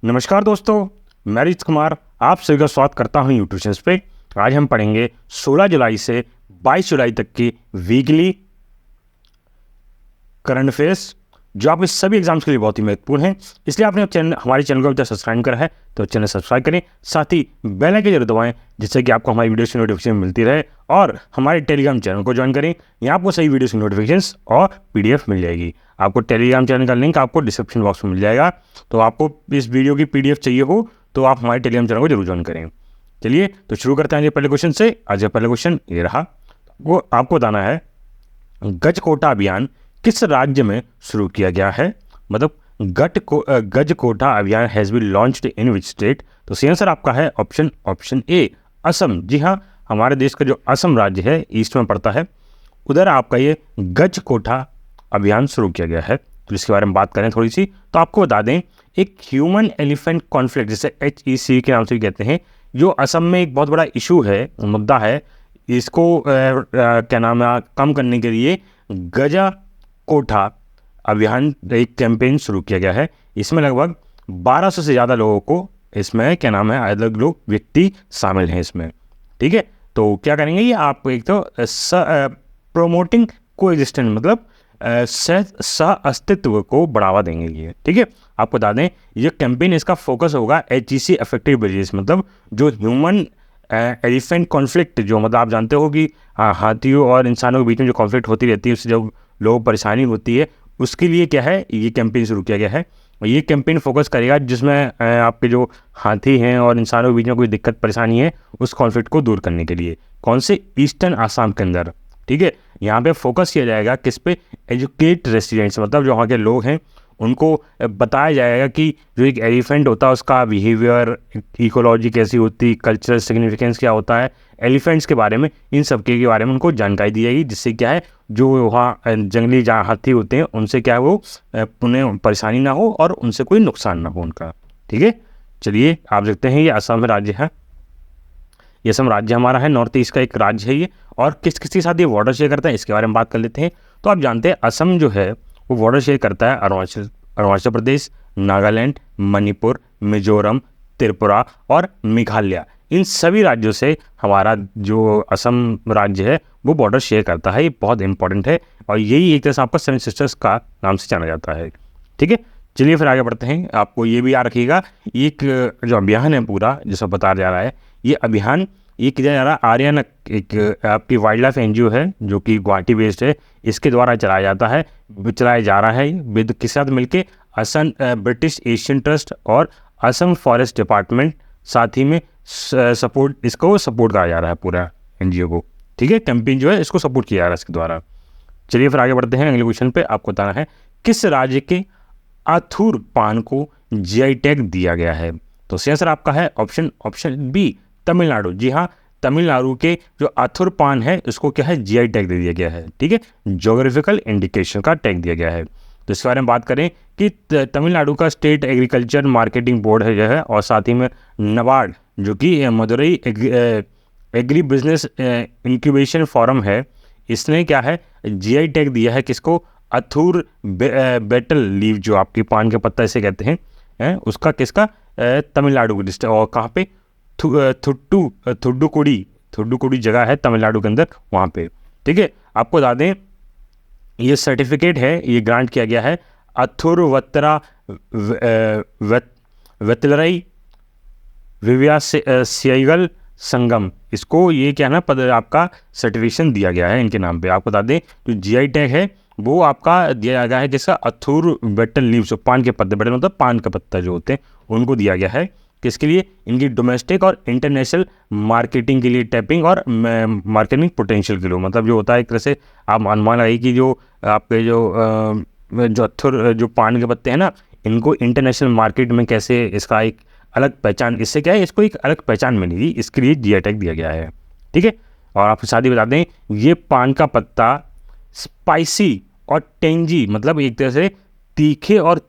नमस्कार दोस्तों, मैं रिच कुमार आप सभी का स्वागत करता हूं यूट्यूब चैनल पे। आज हम पढ़ेंगे 16 जुलाई से 22 जुलाई तक की वीकली करंट अफेयर्स, जो आपके सभी एग्जाम्स के लिए बहुत ही महत्वपूर्ण है। इसलिए आपने हमारे चैनल को अभी तक सब्सक्राइब करा है तो चैनल सब्सक्राइब करें, साथ ही बेल आइकन जरूर दबाएं जिससे कि आपको हमारी वीडियोस की नोटिफिकेशन मिलती रहे। और हमारे टेलीग्राम चैनल को ज्वाइन करें, यहाँ आपको सही वीडियोस की नोटिफिकेशन और PDF मिल जाएगी। आपको टेलीग्राम चैनल का लिंक आपको डिस्क्रिप्शन बॉक्स में मिल जाएगा। तो आपको इस वीडियो की PDF चाहिए हो तो आप हमारे टेलीग्राम चैनल को जरूर ज्वाइन करें। चलिए तो शुरू करते हैं आज पहले क्वेश्चन से। आज पहले क्वेश्चन ये रहा, वो आपको बताना है गज कोटा अभियान किस राज्य में शुरू किया गया है। मतलब गज कोटा अभियान has been launched in which state. तो सही आंसर आपका है ऑप्शन ए असम। जी हाँ, हमारे देश का जो असम राज्य है ईस्ट में पड़ता है, उधर आपका ये गज कोटा अभियान शुरू किया गया है। तो इसके बारे में बात करें थोड़ी सी, तो आपको बता दें एक ह्यूमन एलिफेंट कॉन्फ्लिक्ट जिसे HEC के नाम से भी कहते हैं, जो असम में एक बहुत बड़ा इशू है, मुद्दा है। इसको क्या नाम है, कम करने के लिए गजा कोटा अभियान एक कैंपेन शुरू किया गया है। इसमें लगभग 1200 से ज़्यादा लोगों को इसमें क्या नाम है, अलग लोग व्यक्ति शामिल हैं इसमें। ठीक है, तो क्या करेंगे ये आप एक तो प्रोमोटिंग को एग्जिस्टेंस, मतलब सह अस्तित्व को बढ़ावा देंगे ये। ठीक है, आपको बता दें ये कैंपेन, इसका फोकस होगा HEC अफेक्टेड विलेजेस, मतलब जो ह्यूमन एलिफेंट कॉन्फ्लिक्ट, जो मतलब आप जानते हो कि हाथियों और इंसानों के बीच में जो कॉन्फ्लिक्ट होती रहती है, उससे जब लोगों को परेशानी होती है, उसके लिए क्या है ये कैंपेन शुरू किया गया है। और ये कैंपेन फोकस करेगा जिसमें आपके जो हाथी हैं और इंसानों के बीच में कोई दिक्कत परेशानी है, उस कॉन्फ्लिक्ट को दूर करने के लिए। कौन से, ईस्टर्न आसाम के अंदर। ठीक है, यहाँ पे फोकस किया जाएगा किस पे, एजुकेट रेसिडेंट्स, मतलब जो वहाँ के लोग हैं उनको बताया जाएगा कि जो एक एलिफेंट होता है उसका बिहेवियर, इकोलॉजी कैसी होती, कल्चरल सिग्निफिकेंस क्या होता है एलिफेंट्स के बारे में, इन सब के बारे में उनको जानकारी दी जाएगी, जिससे क्या है जो वहाँ जंगली जहाँ हाथी होते हैं उनसे क्या है वो उन्हें परेशानी ना हो और उनसे कोई नुकसान ना हो उनका। ठीक है, चलिए आप देखते हैं ये असम राज्य है, ये असम राज्य हमारा है, नॉर्थ ईस्ट का एक राज्य है ये। और किस किस के साथ ये बॉर्डर शेयर करता है इसके बारे में बात कर लेते हैं। तो आप जानते हैं असम जो है वो बॉर्डर शेयर करता है अरुणाचल प्रदेश, नागालैंड, मणिपुर, मिजोरम, त्रिपुरा और मेघालय, इन सभी राज्यों से हमारा जो असम राज्य है वो बॉर्डर शेयर करता है। ये बहुत इंपॉर्टेंट है और यही एक तरह से आपका सेवन सिस्टर्स का नाम से जाना जाता है। ठीक है, चलिए फिर आगे बढ़ते हैं। आपको ये भी याद रखिएगा, एक जो अभियान है पूरा जिसको बताया जा रहा है, ये अभियान ये किया जा रहा है आर्यन, एक आपकी वाइल्ड लाइफ NGO है जो कि गुवाहाटी बेस्ड है, इसके द्वारा चलाया जा रहा है विद किस साथ मिलके, असम ब्रिटिश एशियन ट्रस्ट और असम फॉरेस्ट डिपार्टमेंट, साथ ही में इसको सपोर्ट करा जा रहा है पूरा NGO को। ठीक है, कैंपेन जो है इसको सपोर्ट किया जा रहा है इसके द्वारा। चलिए फिर आगे बढ़ते हैं अगले क्वेश्चन पे। आपको बताना है किस राज्य के आथुर पान को GI टैग दिया गया है। तो सही आंसर आपका है ऑप्शन बी तमिलनाडु। जी हाँ, तमिलनाडु के जो आथुर पान है उसको क्या है GI टैग दे दिया गया है। ठीक है, ज्योग्राफिकल इंडिकेशन का टैग दिया गया है। तो इसके बारे में बात करें कि तमिलनाडु का स्टेट एग्रीकल्चर मार्केटिंग बोर्ड है जो है, और साथ ही में नबार्ड जो कि Madurai agri business incubation forum है, इसने क्या है GI टैग दिया है किसको, अथुर बेटल लीव, जो आपकी पान के पत्ता इसे कहते हैं, उसका किसका, तमिलनाडु की डिस्ट्रिक्ट, और कहाँ पे, थुड्डुकुडी जगह है तमिलनाडु के अंदर, वहाँ पे। ठीक है, आपको बता दें ये सर्टिफिकेट है, ये ग्रांट किया गया है अथुरवत्तरा वेतलरई विव्यासैगल संगम, इसको ये क्या है ना पद आपका सर्टिफिकेशन दिया गया है इनके नाम पे। आपको बता दें जो GI टैग है वो आपका दिया गया है किसका, अथुर बेटल लीव्स, पान के पत्ते, बेटल मतलब पान का पत्ता जो होते हैं उनको दिया गया है। किसके लिए, इनकी डोमेस्टिक और इंटरनेशनल मार्केटिंग के लिए, टैपिंग और मार्केटिंग पोटेंशियल के लिए, मतलब जो होता है एक तरह से आप अनुमान लगाइए कि जो आपके जो अथुर जो पान के पत्ते हैं ना, इनको इंटरनेशनल मार्केट में कैसे इसका एक अलग पहचान, इससे क्या है इसको एक अलग पहचान मिलेगी, इसके लिए GI टैग दिया गया है। ठीक है, और आपको साथ ही बता दें ये पान का पत्ता स्पाइसी और टेंजी, मतलब एक तरह से तीखे और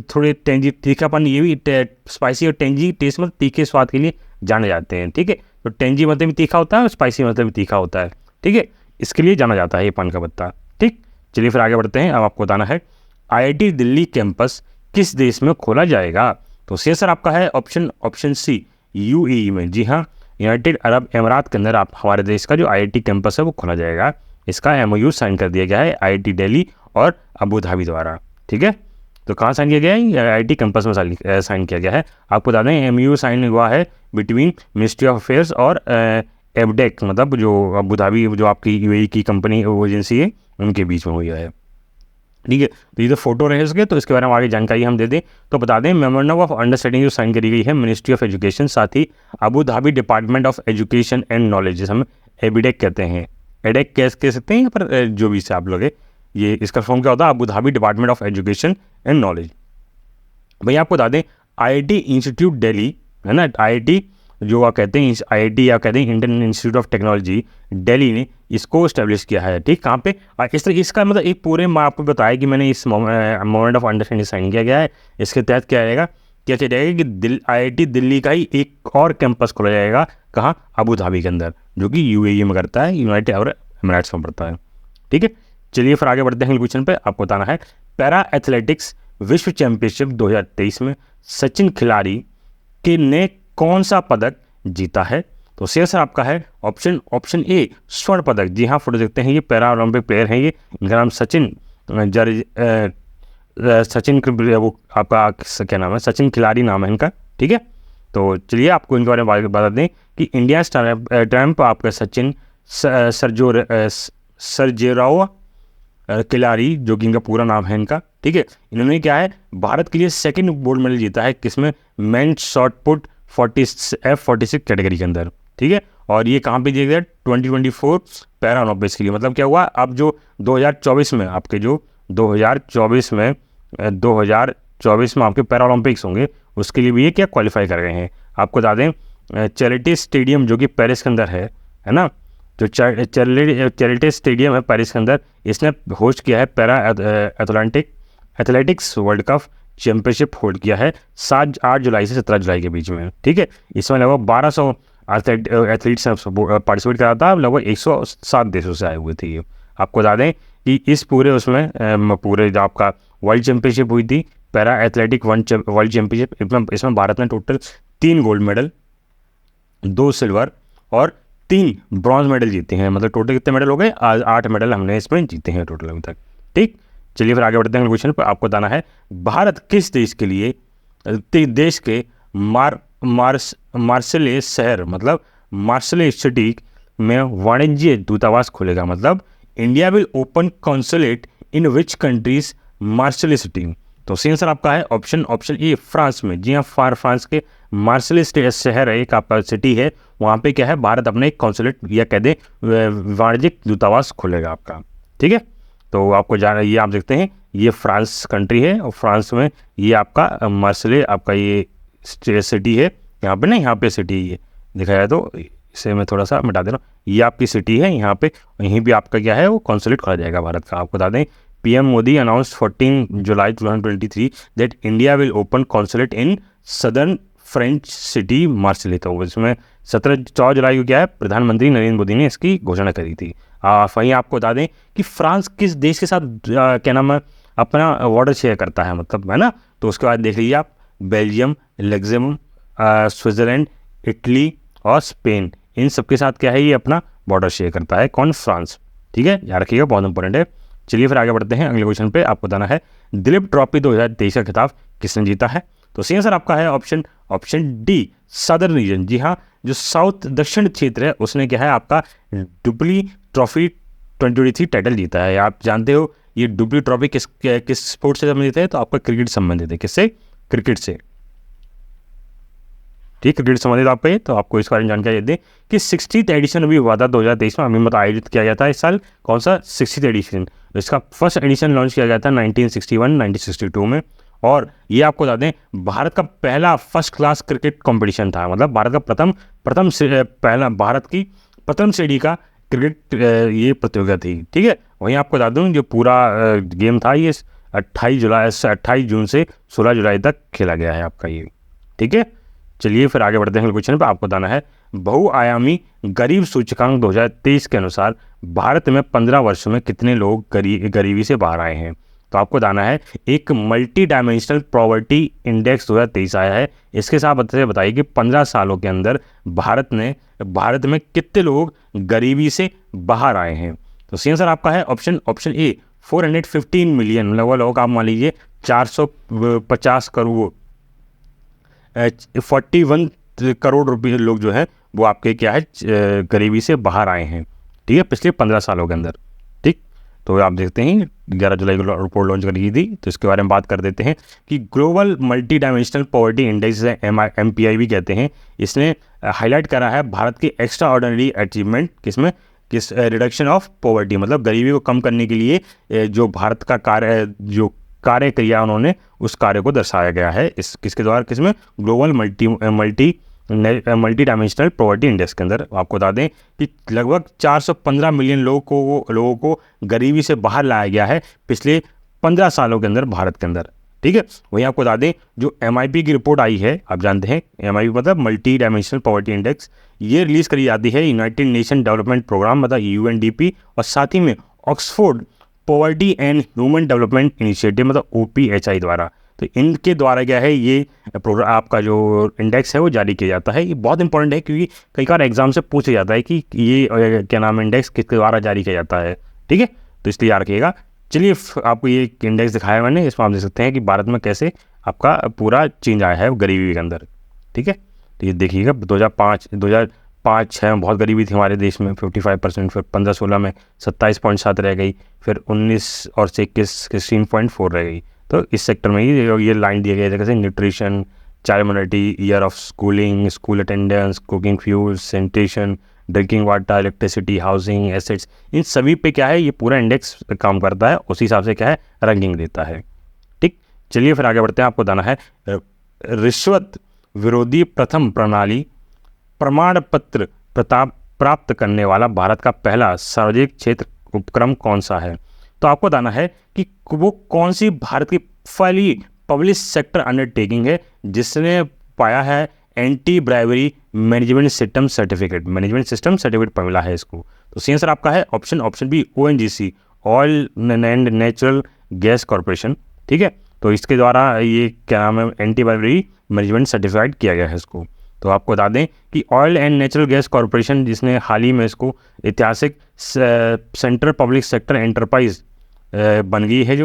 थोड़े टेंजी, तीखापन, ये भी स्पाइसी और टेंजी टेस्ट मतलब तीखे स्वाद के लिए जाने जाते हैं। ठीक है, तो टेंजी मतलब भी तीखा होता है और स्पाइसी मतलब भी तीखा होता है। ठीक है, इसके लिए जाना जाता है ये पान का पत्ता। ठीक, चलिए फिर आगे बढ़ते हैं। अब आपको बताना है IIT दिल्ली कैंपस किस देश में खोला जाएगा। तो सी सर आपका है ऑप्शन सी यूएई में। जी हाँ, यूनाइटेड अरब अमीरात के अंदर आप हमारे देश का जो आईआईटी कैंपस है वो खोला जाएगा। इसका एमओयू साइन कर दिया गया है आईआईटी दिल्ली और अबू धाबी द्वारा। ठीक है, तो कहाँ साइन किया गया है? आईआईटी कैंपस में साइन किया गया है। आपको बता दें एमओयू साइन हुआ है बिटवीन मिनिस्ट्री ऑफ अफेयर्स और एबडेक, मतलब जो अबू धाबी जो आपकी यूएई की कंपनी एजेंसी है उनके बीच में हुई है। ठीक है, तो ये तो फोटो रहे इसके, तो इसके बारे में आगे जानकारी हम दे दें तो बता दें मेमोरेंडम ऑफ अंडरस्टैंडिंग जो साइन करी गई है मिनिस्ट्री ऑफ एजुकेशन, साथ ही Abu Dhabi department of education and knowledge, जिसे हम एबिडेक कहते हैं, एडेक कह सकते हैं, पर जो भी से आप लोग ये इसका फॉर्म क्या होता है? Abu Dhabi department of education and knowledge. भैया आपको बता दें आईआईटी इंस्टीट्यूट दिल्ली है ना, आईआईटी जो आप कहते हैं आईआईटी या कहते हैं Indian institute of technology Delhi ने इसको स्टैब्लिश किया है। ठीक, कहाँ पे? इस तरह इसका मतलब एक पूरे मैं आपको बताया कि मैंने इस मोमेंट ऑफ अंडरस्टैंडिंग साइन किया गया है। इसके तहत क्या रहेगा, क्या किया जाएगा कि आईआईटी दिल्ली का ही एक और कैंपस खोला जाएगा। कहाँ? अबू धाबी के अंदर, जो कि यूएई में करता है, यूनाइटेड अरब एमिरेट्स में पड़ता है। ठीक है, चलिए फिर आगे बढ़ते हैं क्वेश्चन पे। आपको बताना है पैरा एथलेटिक्स विश्व चैंपियनशिप 2023 में सचिन खिलाड़ी ने कौन सा पदक जीता है? तो सी सर आपका है ऑप्शन ए स्वर्ण पदक। जी हाँ, फोटो देखते हैं, ये पैरा ओलंपिक प्लेयर हैं, ये इनका नाम सचिन वो आपका क्या नाम है? सचिन खिलाड़ी नाम है इनका। ठीक है, तो चलिए आपको इनके बारे में बता दें कि इंडिया स्टैम्प आपका सचिन सर्जेराव खिलाड़ी, जो कि इनका पूरा नाम है इनका। ठीक है, इन्होंने क्या है भारत के लिए सेकंड गोल्ड मेडल जीता है, किसमें? Mains shot put F46 category के अंदर। ठीक है, और ये कहाँ पे दिया गया? 2024 पैरा ओलंपिक्स के लिए। मतलब क्या हुआ, अब जो 2024 में आपके जो 2024 में आपके पैरा ओलंपिक्स होंगे, उसके लिए भी ये क्या क्वालिफाई कर गए हैं। आपको बता दें चैरिटी स्टेडियम जो कि पेरिस के अंदर है ना, जो चैरिटी स्टेडियम है पेरिस के अंदर, इसने होस्ट किया है para athletics world cup championship hold किया है 8 जुलाई से 17 जुलाई के बीच में। ठीक है, इसमें लगभग 1200 एथलीट्स पार्टिसिपेट करा था, लगभग 107 देशों से आए हुए थे ये। आपको बता दें कि इस पूरे उसमें पूरे जो आपका वर्ल्ड चैंपियनशिप हुई थी, पैरा एथलेटिक वर्ल्ड चैंपियनशिप, इसमें भारत ने टोटल 3 गोल्ड मेडल, 2 सिल्वर और 3 ब्रॉन्ज मेडल जीते हैं। मतलब टोटल कितने मेडल हो गए? 8 मेडल हमने इसमें जीते हैं टोटल अभी तक। ठीक, चलिए फिर आगे बढ़ते हैं क्वेश्चन पर। आपको बताना है भारत किस देश के लिए देश के मार्सेले शहर, मतलब मार्सेले सिटी में वाणिज्य दूतावास खोलेगा। मतलब India will open consulate in which countries Marseille city. तो सी आंसर आपका है ऑप्शन ए फ्रांस में। जी हाँ, फ्रांस के मार्सेले शहर है, एक आपका सिटी है, वहाँ पे क्या है भारत अपने एक कॉन्सुलेट या कह दें वाणिज्यिक दूतावास खोलेगा आपका। ठीक है, तो आपको ये आप देखते हैं ये फ्रांस कंट्री है, और फ्रांस में ये आपका मार्सेले आपका ये सिटी है। यहाँ पे ना, यहाँ पे सिटी ये देखा जाए तो इसे मैं थोड़ा सा मिटा दे रहा हूँ, ये आपकी सिटी है यहाँ पे, यहीं भी आपका क्या है वो कॉन्सुलेट खोला जाएगा भारत का। आपको बता दें PM Modi announce 14 July 2023 that India will open consulate in southern French city Marseille. तो इसमें 14 जुलाई को क्या है प्रधानमंत्री नरेंद्र मोदी ने इसकी घोषणा करी थी। वहीं आपको बता दें कि फ्रांस किस देश के साथ क्या नाम है अपना बॉर्डर शेयर करता है, मतलब है ना। तो उसके बाद देख लीजिए आप बेल्जियम, लग्जमबर्ग, स्विट्ज़रलैंड, इटली और स्पेन, इन सबके साथ क्या है ये अपना बॉर्डर शेयर करता है। कौन? फ्रांस। ठीक है, याद रखिएगा, बहुत इंपॉर्टेंट है। चलिए फिर आगे बढ़ते हैं अगले क्वेश्चन पे। आपको बताना है दिलीप ट्रॉफी 2023 का खिताब किसने जीता है? तो सी आंसर आपका है ऑप्शन डी सदर्न रीजन। जी हाँ, जो साउथ दक्षिण क्षेत्र है उसने क्या है आपका डुबली ट्रॉफी 2023 टाइटल जीता है। आप जानते हो ये डुबली ट्रॉफी किस स्पोर्ट से संबंधित है? तो आपका क्रिकेट संबंधित है। किससे? क्रिकेट से। ठीक, क्रिकेट संबंधित आपका ये, तो आपको इस बारे में जानकारी दें कि 60th एडिशन अभी हुआ था 2023 में, अभी आयोजित किया गया था इस साल। कौन सा? 60th addition. इसका फर्स्ट एडिशन लॉन्च किया गया था 1961-1962 में, और ये आपको बता दें भारत का पहला फर्स्ट क्लास क्रिकेट कंपटीशन था। मतलब भारत का भारत की प्रथम श्रेणी का क्रिकेट ये प्रतियोगिता थी। ठीक है, वहीं आपको बता दूं जो पूरा गेम था ये 28 जून से 16 जुलाई तक खेला गया है आपका ये। ठीक है, चलिए फिर आगे बढ़ते हैं क्वेश्चन पर। आपको बताना है बहुआयामी गरीब सूचकांक 2023 के अनुसार भारत में 15 वर्षों में कितने लोग गरीबी से बाहर आए हैं? तो आपको बताना है एक मल्टी डायमेंशनल पॉवर्टी इंडेक्स 2023 आया है। इसके साथ बताइए कि 15 सालों के अंदर भारत में कितने लोग गरीबी से बाहर आए हैं। तो सी आंसर आपका है ऑप्शन ए 415 मिलियन, लोग आप मान लीजिए 450 करोड़ 41 करोड़ रुपये लोग जो है वो आपके क्या है गरीबी से बाहर आए हैं, ठीक है, पिछले 15 सालों के अंदर। ठीक, तो आप देखते हैं 11 जुलाई को रिपोर्ट लॉन्च करी थी, तो इसके बारे में बात कर देते हैं कि global multi dimensional poverty index MPI भी कहते हैं, इसने हाईलाइट करा है भारत की एक्स्ट्रा ऑर्डिनरी अचीवमेंट किस रिडक्शन ऑफ पॉवर्टी, मतलब गरीबी को कम करने के लिए जो भारत का कार्य किया उन्होंने, उस कार्य को दर्शाया गया है इस किसके द्वारा, किसमें, global multi dimensional poverty index के अंदर। आपको बता दें कि लगभग 415 मिलियन लोगों को गरीबी से बाहर लाया गया है पिछले 15 सालों के अंदर भारत के अंदर, ठीक है। वहीं आपको बता दें जो MIP की रिपोर्ट आई है, आप जानते हैं MIP मतलब मल्टी डायमेंशनल पॉवर्टी इंडेक्स, ये रिलीज़ करी जाती है यूनाइटेड नेशन डेवलपमेंट प्रोग्राम मतलब UNDP और साथ ही में Oxford poverty and human development initiative मतलब OPHI द्वारा। तो इनके द्वारा क्या है ये प्रोग्राम, आपका जो इंडेक्स है वो जारी किया जाता है। ये बहुत इंपॉर्टेंट है क्योंकि कई बार एग्जाम से पूछा जाता है कि ये क्या नाम इंडेक्स किसके द्वारा जारी किया जाता है, ठीक है, तो इसलिए याद रखिएगा। चलिए आपको ये इंडेक्स दिखाया मैंने, इसमें आप देख सकते हैं कि भारत में कैसे आपका पूरा चेंज आया है गरीबी के अंदर, ठीक है। तो ये देखिएगा 2005-6 में बहुत गरीबी थी हमारे देश में 55%, फिर 15-16 में 27.7 रह गई, फिर 19 और 21 16.4 रह गई। तो इस सेक्टर में ही ये लाइन दिया गया है जैसे nutrition, child immunity, year of schooling, school attendance, cooking fuel, sanitation, drinking water, electricity, housing, assets, इन सभी पे क्या है ये पूरा इंडेक्स काम करता है, उसी हिसाब से क्या है रैंकिंग देता है, ठीक। चलिए फिर आगे बढ़ते हैं। आपको बताना है रिश्वत विरोधी प्रथम प्रणाली प्रमाण पत्र प्राप्त करने वाला भारत का पहला सार्वजनिक क्षेत्र उपक्रम कौन सा है। तो आपको बताना है कि वो कौन सी भारत की पहली पब्लिक सेक्टर अंडरटेकिंग है जिसने पाया है anti bribery management system certificate पर मिला है इसको। तो सी आंसर आपका है option B ONGC oil and natural gas corporation, ठीक है। तो इसके द्वारा ये क्या नाम है एंटी ब्राइवरी मैनेजमेंट सर्टिफाइड किया गया है इसको। तो आपको बता दें कि oil and natural gas corporation जिसने हाल ही में इसको ऐतिहासिक सेंट्रल पब्लिक सेक्टर एंटरप्राइज बन गई है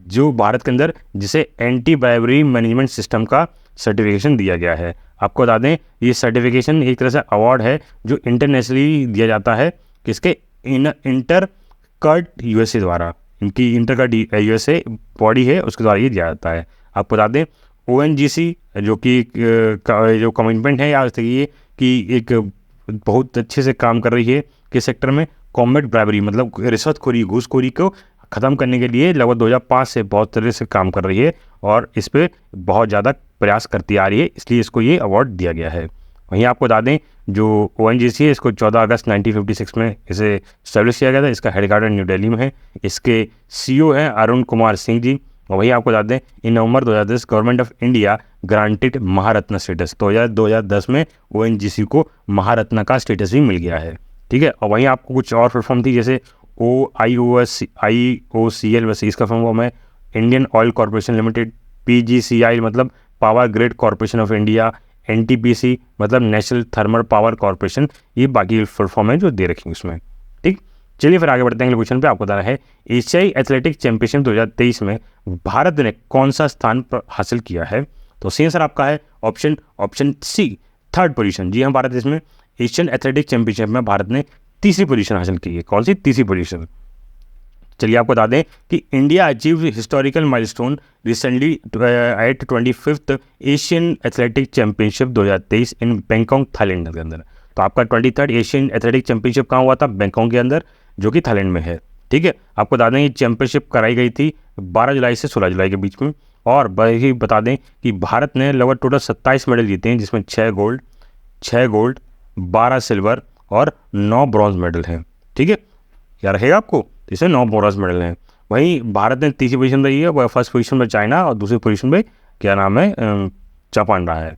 जो भारत के अंदर जिसे एंटी ब्राइवरी मैनेजमेंट सिस्टम का सर्टिफिकेशन दिया गया है। आपको बता दें ये सर्टिफिकेशन एक तरह से अवार्ड है जो इंटरनेशनली दिया जाता है किसके इंटरकट USA द्वारा, इनकी इंटरकट USA बॉडी है उसके द्वारा ये दिया जाता है। आपको बता दें ONGC जो कि जो कमिटमेंट है या ये कि एक बहुत अच्छे से काम कर रही है किस सेक्टर में, कॉम्बैट ब्राइवरी मतलब रिश्वतखोरी घूसखोरी को ख़त्म करने के लिए लगभग 2005 से बहुत तरह से काम कर रही है और इस पर बहुत ज़्यादा प्रयास करती आ रही है, इसलिए इसको ये अवार्ड दिया गया है। वहीं आपको बता दें जो ONGC है इसको 14 अगस्त 1956 में इसे इस्टेब्लिश किया गया था, इसका हेडक्वार्टर न्यू दिल्ली में है, इसके CEO हैं अरुण कुमार सिंह जी। और वहीं आपको बता दें इन नवंबर 2010 government of India granted Maharatna status, तो 2010 में ONGC को महारत्न का स्टेटस भी मिल गया है, ठीक है। और वहीं आपको कुछ और प्लेटफॉर्म थी जैसे IOCL वैसे इसका फॉर्म है Indian oil corporation limited, PGCI मतलब power grid corporation of India, NTPC मतलब नेशनल थर्मल पावर कॉरपोरेशन, ये बाकी फुल फॉर्म है जो दे रखेंगे उसमें, ठीक। चलिए फिर आगे बढ़ते हैं अगले क्वेश्चन पे। आपको बताना है एशियाई एथलेटिक चैंपियनशिप 2023 में भारत ने कौन सा स्थान हासिल किया है। तो सी आंसर आपका है ऑप्शन सी 3rd पोजीशन। जी हाँ, भारत देश में एशियन एथलेटिक चैंपियनशिप में भारत ने 3री पोजीशन हासिल की है। कौन सी 3री पोजीशन। चलिए आपको बता दें कि India achieve historical milestone recently eight 25th Asian athletic championship 2023 in Bangkok Thailand के अंदर। तो आपका 23rd एशियन एथलेटिक चैंपियनशिप कहाँ हुआ था, बैंकॉक के अंदर, जो कि थाईलैंड में है, ठीक है। आपको बता दें ये चैंपियनशिप कराई गई थी 12 जुलाई से 16 जुलाई के बीच में। और वही बता दें कि भारत ने लगभग टोटल 27 मेडल जीते हैं जिसमें 6 गोल्ड 12 सिल्वर और 9 ब्रॉन्ज मेडल हैं, ठीक है, क्या रहेगा आपको, इसमें 9 ब्रॉन्ज मेडल हैं। वहीं भारत ने 3री पोजीशन रही है, वह 1st पोजीशन में चाइना और 2री पोजीशन में क्या नाम है जापान रहा है।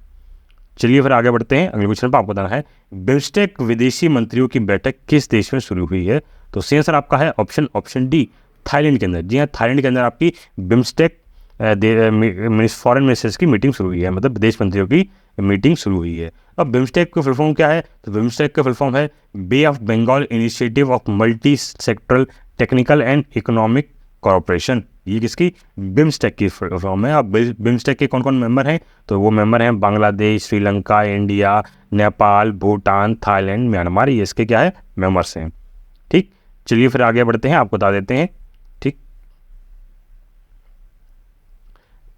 चलिए फिर आगे बढ़ते हैं अगले क्वेश्चन पर। आपको बताना है बिम्स्टेक विदेशी मंत्रियों की बैठक किस देश में शुरू हुई है। तो सी आंसर आपका है ऑप्शन डी थाईलैंड के अंदर। जी हाँ, थाईलैंड के अंदर आपकी बिम्स्टेक फॉरेन मिनिस्टर्स की मीटिंग शुरू हुई है, मतलब विदेश मंत्रियों की मीटिंग शुरू हुई है। अब बिम्स्टेक का फुल फॉर्म क्या है? तो बिम्स्टेक का फुल फॉर्म है bay of Bengal initiative of multi sectoral technical and economic corporation. ये किसकी? बिम्स्टेक की फॉर्म है। अब बिम्स्टेक के कौन कौन मेंबर हैं? तो वो मेंबर हैं Bangladesh, Sri Lanka, India, Nepal, Bhutan, Thailand, Myanmar, ये इसके क्या है? मेंबर्स हैं। ठीक, चलिए फिर आगे बढ़ते हैं, आपको बता देते हैं। ठीक,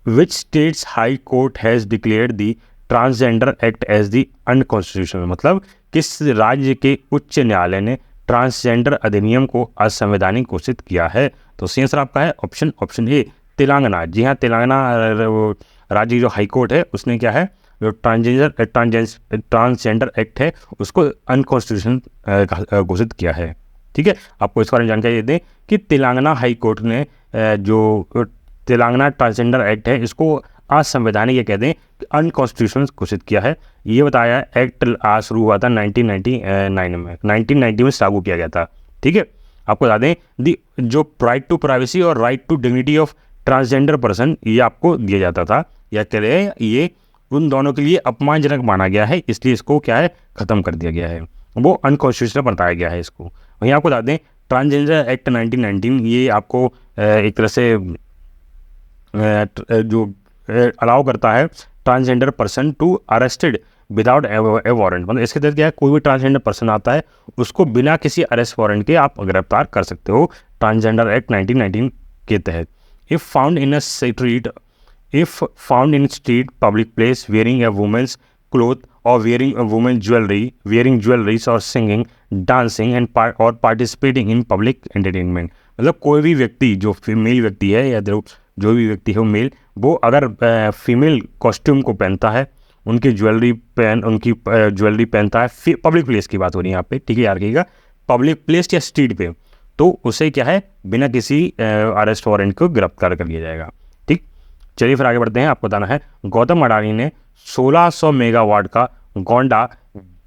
which state's high court has declared the transgender act as the unconstitutional, मतलब किस राज्य के उच्च न्यायालय ने ट्रांसजेंडर अधिनियम को असंवैधानिक घोषित किया है? तो सही आंसर आपका है ऑप्शन ए, तेलंगाना। जी हाँ, तेलंगाना राज्य जो हाई कोर्ट है उसने क्या है, जो ट्रांसजेंडर एक्ट है उसको अनकॉन्स्टिट्यूशनल घोषित किया है। ठीक है, आपको इस बारे में जानकारी दे दें कि तेलंगाना हाई कोर्ट ने जो तेलंगाना ट्रांसजेंडर एक्ट है इसको असंवैधानिक, ये कहते हैं अनकॉन्स्टिट्यूशनल घोषित किया है। ये बताया एक्ट शुरू हुआ था 1999 में, 1990 में लागू किया गया था। ठीक है, आपको बता दें जो राइट टू प्राइवेसी और right to dignity of transgender person ये आपको दिया जाता था, या कह रहे हैं ये उन दोनों के लिए अपमानजनक माना गया है, इसलिए इसको क्या है, ख़त्म कर दिया गया है, वो अनकॉन्स्टिट्यूशनल बताया गया है इसको। वहीं आपको बता दें ट्रांसजेंडर एक्ट 1919 ये आपको एक तरह से जो अलाउ करता है transgender person to arrested without a warrant, मतलब इसके तहत क्या है, कोई भी ट्रांसजेंडर पर्सन आता है उसको बिना किसी अरेस्ट वारंट के आप गिरफ्तार कर सकते हो ट्रांसजेंडर एक्ट 1919 के तहत। If found in street public place wearing a women's cloth और वेयरिंग वुमेन ज्वेलरीज और सिंगिंग, डांसिंग एंड और पार्टिसिपेटिंग इन पब्लिक एंटरटेनमेंट, मतलब कोई भी व्यक्ति जो फीमेल व्यक्ति है या जो भी व्यक्ति है वो मेल, वो अगर फीमेल कॉस्ट्यूम को पहनता है, उनकी ज्वेलरी पहनता है, पब्लिक प्लेस की बात हो रही है यहाँ पे, ठीक है यार, रखिएगा, पब्लिक प्लेस या स्ट्रीट पे, तो उसे क्या है, बिना किसी अरेस्ट वारंट को गिरफ्तार कर लिया जाएगा। ठीक, चलिए फिर आगे बढ़ते हैं। आपको बताना है गौतम अडानी ने 1600 मेगावाट का गोंडा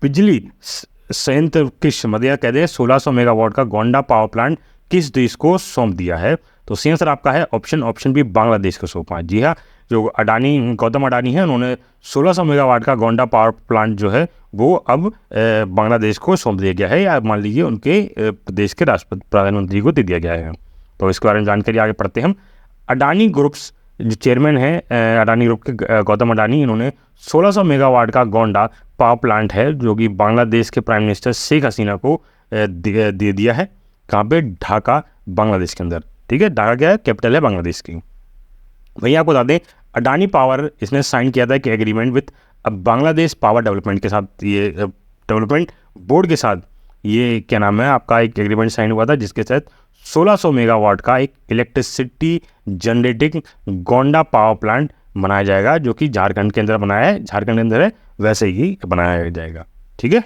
बिजली संयंत्र किस, मतलब कहते हैं 1600 मेगावाट का गोंडा पावर प्लांट किस देश को सौंप दिया है? तो सही आंसर आपका है ऑप्शन बी, बांग्लादेश को सौंपा। जी हाँ, जो गौतम अडानी है उन्होंने 1600 मेगावाट का गोंडा पावर प्लांट जो है वो अब बांग्लादेश को सौंप दिया गया है, या मान लीजिए उनके देश के प्रधानमंत्री को दे दिया गया है। तो इसके बारे में जानकारी आगे पढ़ते हैं हम। अडानी ग्रुप्स जो चेयरमैन है अडानी ग्रुप के गौतम अडानी, इन्होंने 1600 मेगावाट का गोंडा पावर प्लांट है जो कि बांग्लादेश के प्राइम मिनिस्टर शेख हसीना को दे दिया है। कहाँ पे? ढाका, बांग्लादेश के अंदर। ठीक है, ढाका क्या है, कैपिटल है बांग्लादेश की। वहीं आपको बता दें अडानी पावर इसने साइन किया था कि agreement with Bangladesh power development के साथ, ये डेवलपमेंट बोर्ड के साथ, ये क्या नाम है आपका, एक एग्रीमेंट साइन हुआ था जिसके तहत 1600 मेगावाट का एक electricity generating Gonda power plant बनाया जाएगा, जो कि झारखंड के अंदर बनाया है, झारखंड के अंदर है, वैसे ही बनाया जाएगा। ठीक है,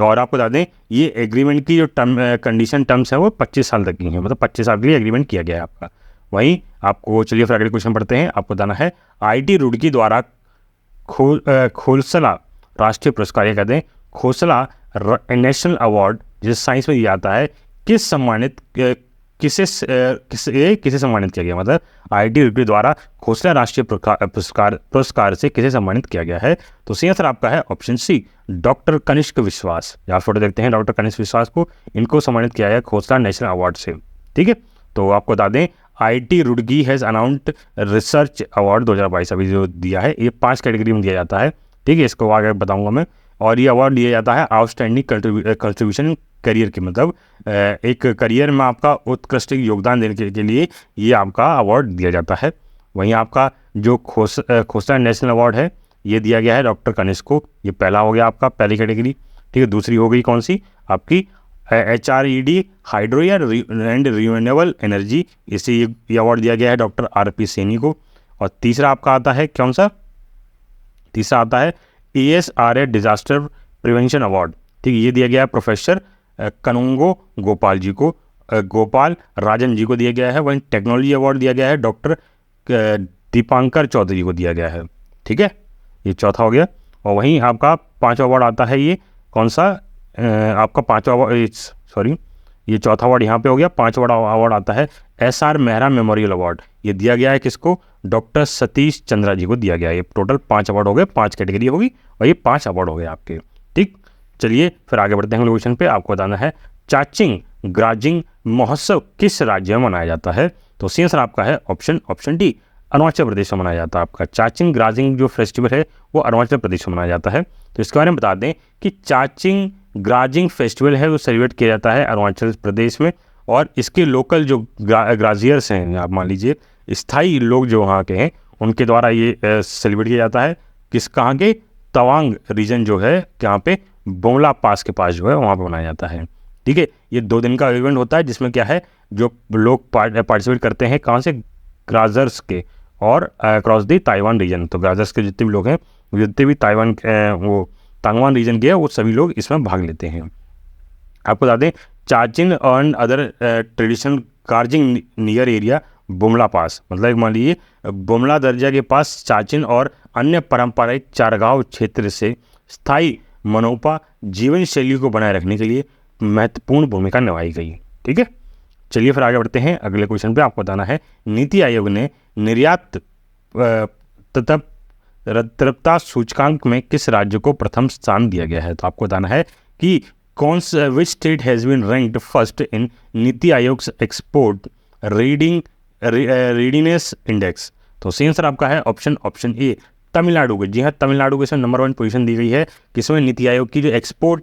और आपको बता दें ये एग्रीमेंट की जो कंडीशन टर्म्स है वो 25 साल तक की हैं, मतलब 25 साल के लिए एग्रीमेंट किया गया है आपका। वहीं आपको चलिए फिर अगले क्वेश्चन पढ़ते हैं। आपको बताना है IIT रुड़की द्वारा खोसला राष्ट्रीय पुरस्कार, ये कहते हैं खोसला नेशनल अवार्ड, जिसे साइंस में दिया जाता है, किसे सम्मानित किया गया, मतलब IIT रुड़की द्वारा खोसला राष्ट्रीय पुरस्कार से किसे सम्मानित किया गया है? तो सही आंसर आपका है ऑप्शन सी, डॉक्टर कनिष्क विश्वास। यहाँ फोटो देखते हैं डॉक्टर कनिष्क विश्वास को, इनको सम्मानित किया गया खोसला नेशनल अवार्ड से। ठीक है, तो आपको बता दें IIT Roorkee has announced research award 2022 अभी जो दिया है, ये 5 कैटेगरी में दिया जाता है। ठीक है, इसको आगे बताऊंगा मैं। और ये अवार्ड दिया जाता है आउटस्टैंडिंग कंट्रीब्यूशन करियर की, मतलब एक करियर में आपका उत्कृष्ट योगदान देने के लिए ये आपका अवार्ड दिया जाता है। वहीं आपका जो खोसला नेशनल अवार्ड है ये दिया गया है डॉक्टर कनिष्क को, ये पहला हो गया आपका, पहली कैटेगरी। ठीक है, दूसरी हो गई कौन सी आपकी, HRED hydro and renewable energy, इसे ये अवार्ड दिया गया है डॉक्टर RP सैनी को। और तीसरा आपका आता है कौन सा, तीसरा आता है ASRA डिजास्टर प्रिवेंशन अवार्ड। ठीक है, ये दिया गया है प्रोफेसर कनुंगो गोपाल जी को, गोपाल राजन जी को दिया गया है। वहीं टेक्नोलॉजी अवार्ड दिया गया है डॉक्टर दीपांकर चौधरी को दिया गया है। ठीक है, ये चौथा हो गया। और वहीं आपका 5वां अवार्ड आता है, ये कौन सा आपका 5वां अवार्ड, सॉरी ये चौथा अवार्ड यहाँ पे हो गया। पांचवा अवार्ड आता है SR मेहरा मेमोरियल अवार्ड। ये दिया गया है किसको? डॉक्टर सतीश चंद्रा जी को दिया गया है। ये टोटल 5 अवार्ड हो गए, 5 कैटेगरी होगी और ये 5 अवार्ड हो गए आपके। ठीक, चलिए फिर आगे बढ़ते हैं अगले क्वेश्चन पे। आपको बताना है चाचिंग ग्राजिंग महोत्सव किस राज्य में मनाया जाता है? तो सी आंसर आपका है ऑप्शन डी, अरुणाचल प्रदेश में मनाया जाता है। आपका चाचिंग ग्राजिंग जो फेस्टिवल है वो अरुणाचल प्रदेश में मनाया जाता है। तो इसके बारे में बता दें कि चाचिंग ग्राजिंग फेस्टिवल है वो सेलिब्रेट किया जाता है अरुणाचल प्रदेश में, और इसके लोकल जो ग्राजियर्स हैं, आप मान लीजिए स्थायी लोग जो वहाँ के हैं, उनके द्वारा ये सेलिब्रेट किया जाता है। कहाँ के? तवांग रीजन जो है, यहाँ पे बोमला पास के पास जो है वहाँ पर मनाया जाता है। ठीक है, ये 2 दिन का इवेंट होता है जिसमें क्या है, जो लोग पार्टिसिपेट करते हैं कहाँ से? ग्राजर्स के और अक्रॉस दी ताइवान रीजन। तो ग्राजर्स के जितने भी लोग हैं, जितने भी ताइवान वो तांगवान रीजन के हैं, वो सभी लोग इसमें भाग लेते हैं। आपको बता दें चाचिन और other traditional grazing near area Bumla पास, मतलब मान लीजिए बुमला दर्जा के पास चाचिन और अन्य पारंपरिक चारगांव क्षेत्र से स्थायी मनोपा जीवन शैली को बनाए रखने के लिए महत्वपूर्ण भूमिका निभाई गई। ठीक है, चलिए फिर आगे बढ़ते हैं अगले क्वेश्चन पे। आपको बताना है नीति आयोग ने निर्यात तरलता सूचकांक में किस राज्य को प्रथम स्थान दिया गया है? तो आपको बताना है कि कौन सा which state has been ranked first in NITI Aayog export readiness index. तो सही आंसर आपका है ऑप्शन ए, तमिलनाडु को। जी हाँ, तमिलनाडु को इसमें नंबर 1 पोजीशन दी गई है, किसमें? नीति आयोग की जो एक्सपोर्ट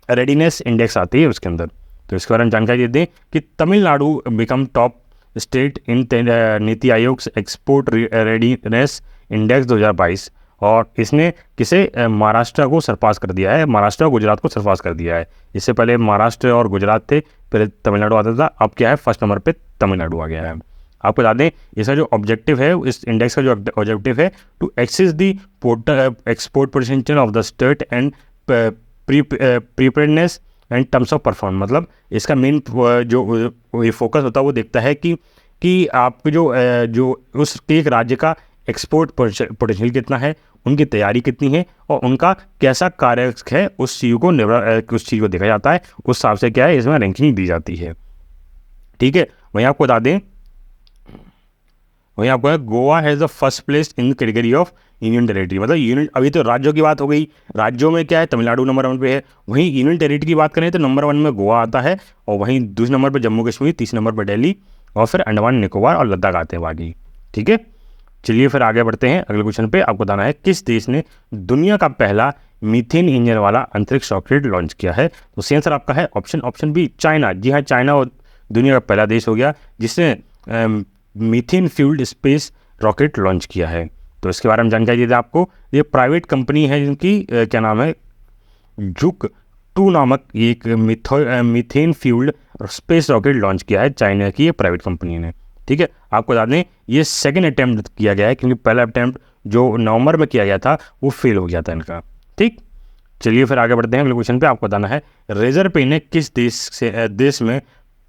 रेडीनेस इंडेक्स आती है उसके अंदर। तो इसके बारे में जानकारी दे दें कि Tamil Nadu become top state in NITI Aayog export readiness index 2022, और इसने किसे? महाराष्ट्र को सरपास कर दिया है, महाराष्ट्र और गुजरात को सरपास कर दिया है। इससे पहले महाराष्ट्र और गुजरात थे, फिर तमिलनाडु आता था, अब क्या है फर्स्ट नंबर पे तमिलनाडु आ गया है। आपको बता दें इसका जो ऑब्जेक्टिव है, इस इंडेक्स का जो ऑब्जेक्टिव है, to access the export potential of the state and preparedness and terms of perform. मतलब इसका मेन जो ये फोकस होता है वो देखता है कि आप जो उस एक राज्य का एक्सपोर्ट पोटेंशियल कितना है, उनकी तैयारी कितनी है और उनका कैसा कार्य है, उस चीज़ को देखा जाता है। उस हिसाब से क्या है इसमें रैंकिंग दी जाती है। ठीक है, वहीं आपको बता दें, वहीं आपको Goa has the first place in category of union territory. मतलब यूनियन, अभी तो राज्यों की बात हो गई, राज्यों में क्या है तमिलनाडु नंबर 1 पे है। वहीं यूनियन टेरिटरी की बात करें तो नंबर 1 में गोवा आता है, और वहीं दूसरे नंबर पर जम्मू कश्मीर, तीसरे नंबर पर दिल्ली, और फिर अंडमान निकोबार और लद्दाख आते हैं बाकी। ठीक है, चलिए फिर आगे बढ़ते हैं अगले क्वेश्चन पे। आपको बताना है किस देश ने दुनिया का पहला मीथेन इंजन वाला अंतरिक्ष रॉकेट लॉन्च किया है? तो सही आंसर आपका है ऑप्शन बी, चाइना। जी हाँ, चाइना दुनिया का पहला देश हो गया जिसने methane fuelled space rocket launch किया है। तो इसके बारे में जानकारी दे दें आपको। ये प्राइवेट कंपनी है जिनकी क्या नाम है, जुक 2 नामक एक methane fuelled space rocket launch किया है चाइना की ये प्राइवेट कंपनी ने। ठीक है, आपको बता दें ये सेकंड अटैम्प्ट किया गया है, क्योंकि पहला अटैम्प्ट जो नवंबर में किया गया था वो फेल हो गया था इनका। ठीक, चलिए फिर आगे बढ़ते हैं अगले क्वेश्चन पे। आपको बताना है रेजर पे ने किस देश में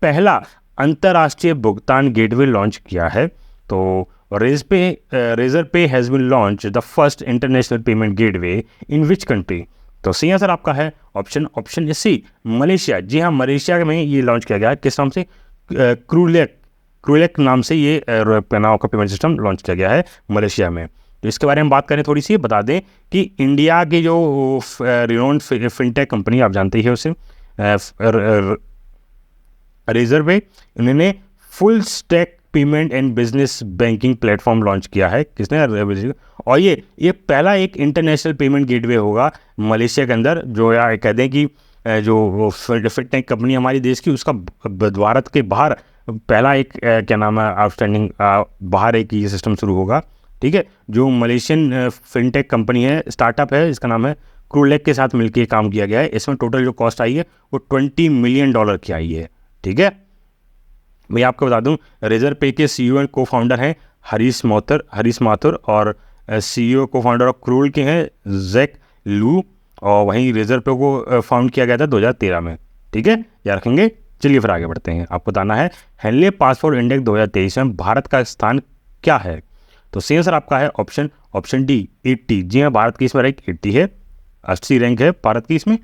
पहला अंतर्राष्ट्रीय भुगतान गेटवे लॉन्च किया है? तो Razorpay has been launch the first international payment gateway in which country? तो सही आंसर आपका है ऑप्शन सी, मलेशिया। जी हाँ, मलेशिया में ये लॉन्च किया गया है। किस नाम से? क्रूलेक नाम से ये नाम का पेमेंट सिस्टम लॉन्च किया गया है मलेशिया में। तो इसके बारे में बात करें थोड़ी सी, बता दें कि इंडिया की जो रिनोन्ड फिनटेक कंपनी आप जानते ही उसे रेजर पे, उन्होंने full stack payment and business banking platform launch किया है। किसने? और ये पहला एक इंटरनेशनल पेमेंट गेटवे होगा मलेशिया के अंदर, जो यार कहते हैं कि जो फिनटेक कंपनी हमारी देश की, उसका भारत के बाहर पहला एक क्या नाम है आउटस्टैंडिंग बाहर एक ये सिस्टम शुरू होगा। ठीक है, जो मलेशियन फिनटेक कंपनी है, स्टार्टअप है, इसका नाम है क्रूलेक के साथ मिलकर काम किया गया है। इसमें टोटल जो कॉस्ट आई है वो $20 मिलियन की आई है। ठीक है, मैं आपको बता दूं रेजर पे के CEO एंड को फाउंडर हैं हरीश माथुर, और CEO को फाउंडर ऑफ क्रूल के हैं जैक लू, और वहीं रेजर पे को फाउंड किया गया था 2013 में। ठीक है, याद रखेंगे। चलिए फिर आगे बढ़ते हैं। आपको बताना है हेनले पासपोर्ट इंडेक्स 2023 में भारत का स्थान क्या है? तो सही आंसर आपका है ऑप्शन डी, 80। जी हाँ, भारत की इसमें रैंक 80 है, 80 रैंक है भारत की इसमें।